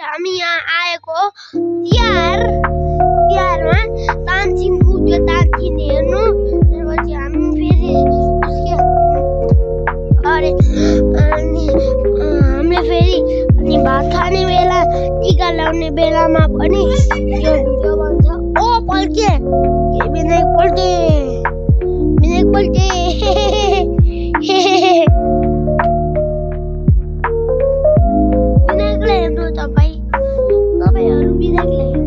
हामी यहाँ आएको तिहारमा तानसिन उठ्यो तानसिन हेर्नु त्यसपछि हामी फेरि अरे अनि हामीले फेरि अनि भात खाने बेला टिका लगाउने बेलामा पनि यो भिडियो बन्छ ओ पल्के विनायक पल्टे विनायकलाई हेर्नु तपाईहरू विनायकलाई